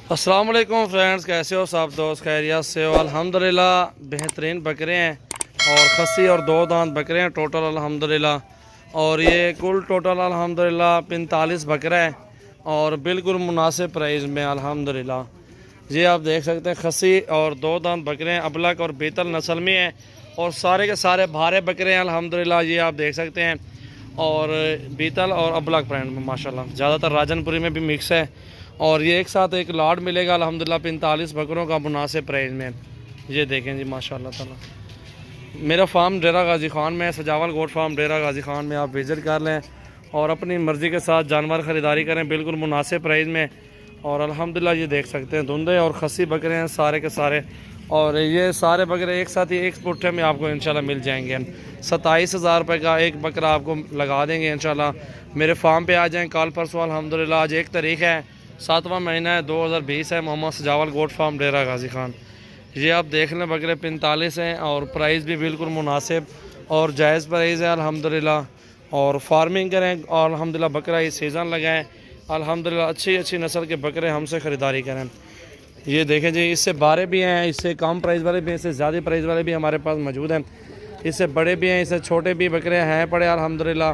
अस्सलाम वालेकुम फ्रेंड्स, कैसे हो सब दोस्त? खैरियत से हो? अल्हम्दुलिल्लाह बेहतरीन बकरे हैं और खस्सी और दो दांत बकरे हैं टोटल अल्हम्दुलिल्लाह। और ये कुल टोटल अल्हम्दुलिल्लाह 45 बकरा है और बिल्कुल मुनासिब प्राइस में अल्हम्दुलिल्लाह। ये आप देख सकते हैं खस्सी और दो दांत बकरे हैं, अबलक और बेतल नस्ल में हैं और सारे के सारे भारे बकरे हैं अल्हम्दुलिल्लाह। ये आप देख सकते हैं और बीतल और अबलक ब्रांड में माशाल्लाह, ज़्यादातर राजनपुरी में भी मिक्स है। और ये एक साथ एक लाट मिलेगा अल्हम्दुलिल्लाह 45 बकरों का मुनासिब प्राइस में। ये देखें जी माशाल्लाह ताला। मेरा फार्म डेरा गाजी खान में है, सजावल गोट फार्म डेरा गाजी खान में। आप विज़िट कर लें और अपनी मर्ज़ी के साथ जानवर ख़रीदारी करें बिल्कुल मुनासिब प्राइस में। और अल्हम्दुलिल्लाह ये देख सकते हैं धुंधे और खस्सी बकरे हैं सारे के सारे। और ये सारे बकरे एक साथ ही एक पुट्ठे में आपको इंशाल्लाह मिल जाएंगे। 27,000 रुपये का एक बकरा आपको लगा देंगे इंशाल्लाह। मेरे फार्म पे आ जाएं कल परसों अल्हम्दुलिल्लाह। आज 1 तारीख है, 7वां महीना है 2020 है। मोहम्मद सजावल गोट फार्म डेरा गाजी खान। ये आप देख लें बकरे 45 हैं और प्राइस भी बिल्कुल मुनासिब और जायज़ प्राइस है अल्हम्दुलिल्लाह। और फार्मिंग करें और अल्हम्दुलिल्लाह बकरा ये सीज़न लगाएं अल्हम्दुलिल्लाह। अच्छी नस्ल के बकरे हमसे ख़रीदारी करें। ये देखें जी, इससे बारे भी हैं, इससे कम प्राइस वाले भी हैं, इससे ज़्यादा प्राइस वाले भी हमारे पास मौजूद हैं। इससे बड़े भी हैं, इससे छोटे भी बकरे हैं पड़े अल्हम्दुलिल्लाह।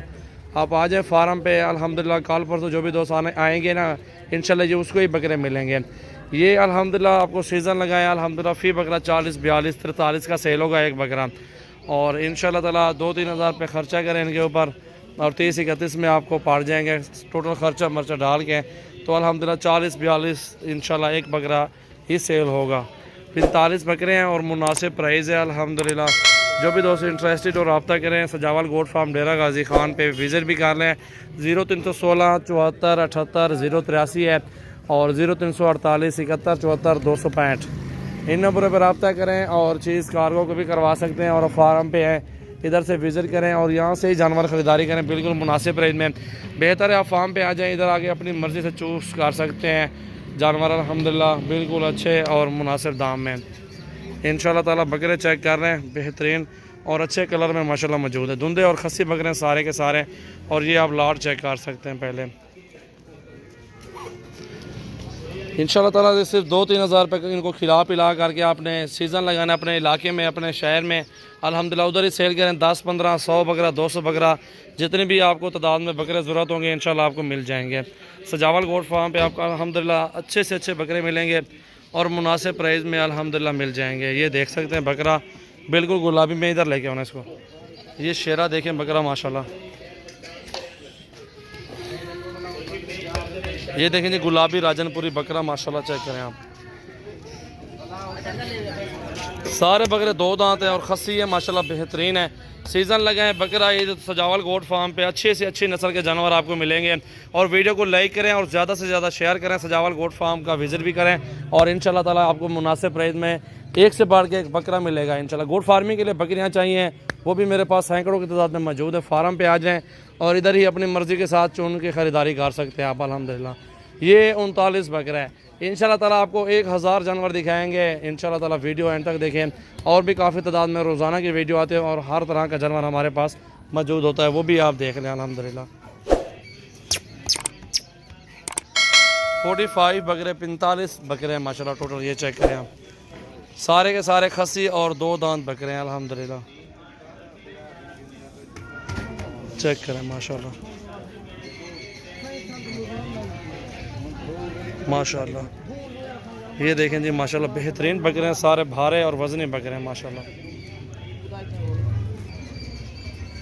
आप आ जाएँ फार्म पे अल्हम्दुलिल्लाह। कल परसों जो भी दोस्त आएंगे ना इंशाल्लाह ये उसको ही बकरे मिलेंगे। ये अल्हम्दुलिल्लाह आपको सीज़न लगाए अल्हम्दुलिल्लाह फ़ी बकरा 40, 42, 43 का सेल होगा एक बकरा। और इंशाल्लाह ताला 2-3 हज़ार रुपये ख़र्चा करें इनके ऊपर और 30-31 में आपको पार जाएंगे टोटल ख़र्चा मर्चा डाल के। तो अल्हम्दुलिल्लाह 40-42 इंशाल्लाह एक बकरा ही सेल होगा। 45 बकरे हैं और मुनासिब प्राइस है अल्हम्दुलिल्लाह। जो भी दोस्त इंटरेस्टेड हो रब्ता करें, सजावल गोट फार्म डेरा गाजी खान पे विज़िट भी कर लें। 0316 74 78 083 है और 0348 71 74 265 इन नंबरों पर रब्ता करें। और चीज़ कार्गो को भी करवा सकते हैं और फार्म पे है, इधर से विज़िट करें और यहाँ से ही जानवर ख़रीदारी करें बिल्कुल मुनासिब प्राइस में। बेहतर है आप फार्म पे आ जाएं, इधर आके अपनी मर्ज़ी से चूज़ कर सकते हैं जानवर अल्हम्दुलिल्लाह बिल्कुल अच्छे और मुनासिब दाम में। इंशाल्लाह ताला बकरे चेक कर रहे हैं बेहतरीन और अच्छे कलर में माशाल्लाह मौजूद है। धुंधे और खस्सी बकरे सारे के सारे। और ये आप लाट चेक कर सकते हैं पहले। इंशाल्लाह ताला से सिर्फ 2-3 हज़ार रुपये इनको खिला पिला करके आपने सीज़न लगाना अपने इलाके में, अपने शहर में अल्हम्दुलिल्लाह। उधर ही सेल करें 10, 15, 100 बकरा, 200 बकरा, जितने भी आपको तादाद में बकरे ज़रूरत होंगे इंशाल्लाह आपको मिल जाएंगे। सजावल गोट फार्म पे आपको अल्हम्दुलिल्लाह अच्छे से अच्छे बकरे मिलेंगे और मुनासिब प्राइस में अल्हम्दुलिल्लाह मिल जाएंगे। ये देख सकते हैं बकरा बिल्कुल गुलाबी में, इधर लेके आना इसको। ये शेरा देखें बकरा माशाल्लाह। ये देखें जी गुलाबी राजनपुरी बकरा माशाल्लाह चेक करें आप। सारे बकरे दो दांत हैं और खस्सी है माशाल्लाह बेहतरीन है। सीज़न लगाएं बकरा ये सजावल गोट फार्म पे अच्छे से अच्छी नस्ल के जानवर आपको मिलेंगे। और वीडियो को लाइक करें और ज़्यादा से ज़्यादा शेयर करें। सजावल गोट फार्म का विज़िट भी करें और इंशाल्लाह ताला आपको मुनासिब प्राइस में एक से बढ़ के एक बकरा मिलेगा इंशाल्लाह। गोट फार्मिंग के लिए बकरियाँ चाहिए वो भी मेरे पास सैकड़ों की तादाद में मौजूद है। फार्म पे आ जाएँ और इधर ही अपनी मर्ज़ी के साथ चुन के ख़रीदारी कर सकते हैं आप अल्हम्दुलिल्लाह। ये 39 बकरा है। इंशाल्लाह ताला आपको 1000 जानवर दिखाएंगे इंशाल्लाह ताला। वीडियो एंड तक देखें और भी काफ़ी तादाद में रोज़ाना की वीडियो आते हैं और हर तरह का जानवर हमारे पास मौजूद होता है, वो भी आप देख लें अल्हम्दुलिल्लाह। 45 बकरे 45 बकरे हैं माशाल्लाह टोटल। ये चेक करें आप, सारे के सारे खस्सी और दो दांत बकरे हैं अल्हम्दुलिल्लाह। चेक करें माशाल्लाह माशाल्लाह। ये देखें जी माशाल्लाह बेहतरीन बकरे हैं, सारे भारे और वज़नी बकरे हैं माशाल्लाह।